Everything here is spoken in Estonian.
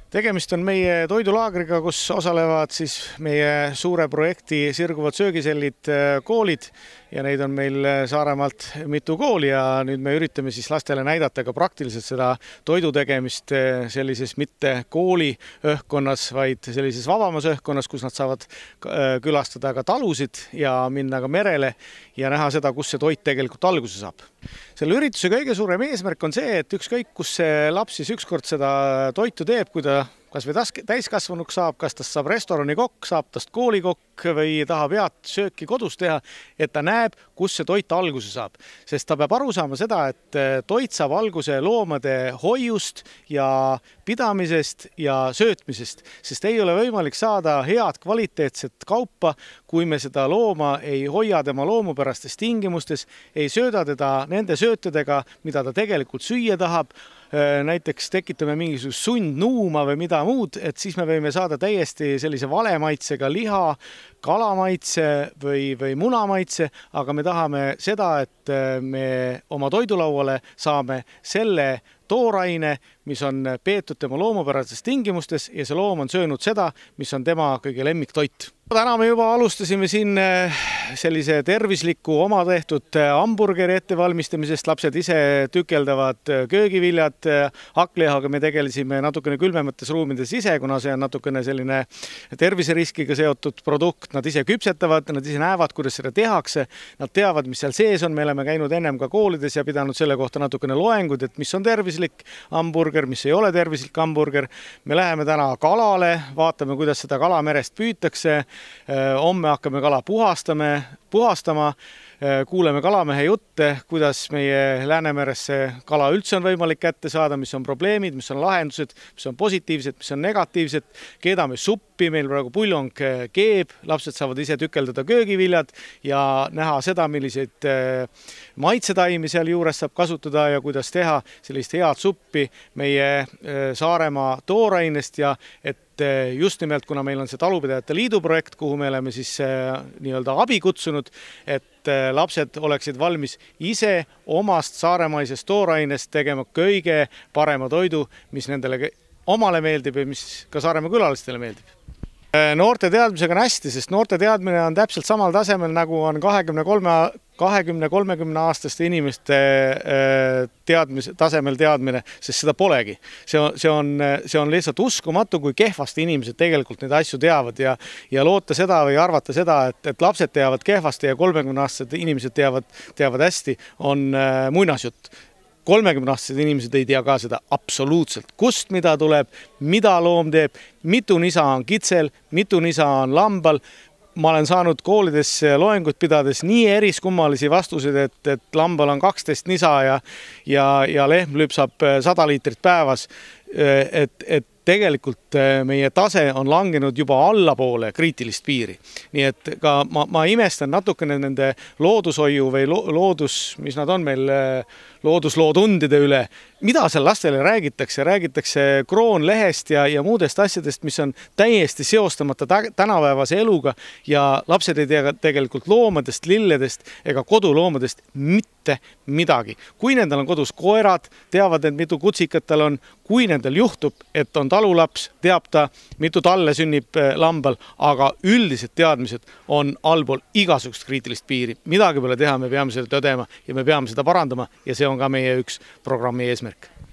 Tegemist on meie toidulaagriga, kus osalevad siis meie suure projekti Sirguvad söögisellid koolid ja neid on meil Saaremaalt mitu kooli ja nüüd me üritame siis lastele näidata ka praktiliselt seda toidu tegemist sellises mitte kooli õhkkonnas, vaid sellises vabamas õhkkonnas, kus nad saavad külastada ka talusid ja minna ka merele ja näha seda, kus see toit tegelikult alguse saab. Selle ürituse kõige suurem eesmärk on see, et ükskõik kus see laps siis ükskord seda toitu teeb, kui ta kas või täiskasvanuks saab, kas tast saab restoranikokk, saab tast koolikokk või tahab head sööki kodus teha, et ta näeb, kus see toit alguse saab. Sest ta peab aru saama seda, et toit saab alguse loomade hoiust ja pidamisest ja söötmisest, sest ei ole võimalik saada head kvaliteetset kaupa, kui me seda looma ei hoia tema loomupärastes tingimustes, ei sööda teda nende söötadega, mida ta tegelikult süüa tahab, näiteks tekitame mingisugust sundnuuma või mida muud, et siis me võime saada täiesti sellise valemaitsega liha, kalamaitse või munamaitse, aga me tahame seda, et me oma toidulauale saame selle tooraine, mis on peetud tema loomupärastes tingimustes ja see loom on söönud seda, mis on tema kõige lemmiktoit. Täna me juba alustasime siin sellise tervisliku oma tehtud hamburgeri ettevalmistamisest. Lapsed ise tükeldavad köögiviljad. Hakklihaga me tegelesime natukene külmemates ruumides ise, kuna see on natukene selline terviseriskiga seotud produkt. Nad ise küpsetavad, nad ise näevad, kuidas seda tehakse. Nad teavad, mis seal sees on. Me oleme käinud ennem ka koolides ja pidanud selle kohta natukene loengud, et mis on tervislik hamburger, mis ei ole tervislik hamburger. Me läheme täna kalale, vaatame, kuidas seda kala merest püütakse. Homme hakkame kala puhastama, kuuleme kalamehe jutte, kuidas meie Läänemeres see kala üldse on võimalik kätte saada, mis on probleemid, mis on lahendused, mis on positiivsed, mis on negatiivsed. Keedame suppi, meil praegu puljong keeb, lapsed saavad ise tükeldada köögiviljad ja näha seda, milliseid maitsetaimi seal juures saab kasutada ja kuidas teha sellist head suppi meie Saaremaa toorainest ja et just nimelt, kuna meil on see Talupidajate Liidu projekt, kuhu me oleme siis nii-öelda abi kutsunud, et lapsed oleksid valmis ise omast saaremaisest toorainest tegema kõige parema toidu, mis nendele omale meeldib ja mis ka Saaremaa külalistele meeldib. Noorte teadmisega on hästi, sest noorte teadmine on täpselt samal tasemel, nagu on 20-30 aastaste inimeste tasemel teadmine, sest seda polegi. See on lihtsalt uskumatu, kui kehvasti inimesed tegelikult neid asju teavad ja loota seda või arvata seda, et lapsed teavad kehvasti ja 30-aastased inimesed teavad hästi, on muinasjutt. 30-aastased inimesed ei tea ka seda absoluutselt, kust mida tuleb, mida loom teeb, mitu nisa on kitsel, mitu nisa on lambal. Ma olen saanud koolides loengut pidades nii eriskummalisi vastuseid, et lambal on 12 nisa ja lehm lüpsab 100 liitrit päevas, et tegelikult meie tase on langenud juba allapoole kriitilist piiri. Nii et ka ma imestan natukene nende loodushoiu või mis nad on meil, looduslootundide üle. Mida seal lastele räägitakse? Räägitakse kroonlehest ja muudest asjadest, mis on täiesti seostamata tänapäevase eluga ja lapsed ei tea tegelikult loomadest, lilledest ega koduloomadest mitte midagi. Kui nendel on kodus koerad, teavad, et mitu kutsikat tal on, kui nendel juhtub, et on talulaps, teab ta, mitu talle sünnib lambal, aga üldised teadmised on allpool igasugust kriitilist piiri. Midagi pole teha, me peame seda tõdema ja me peame seda parandama ja see on ka meie üks programmi eesmärk.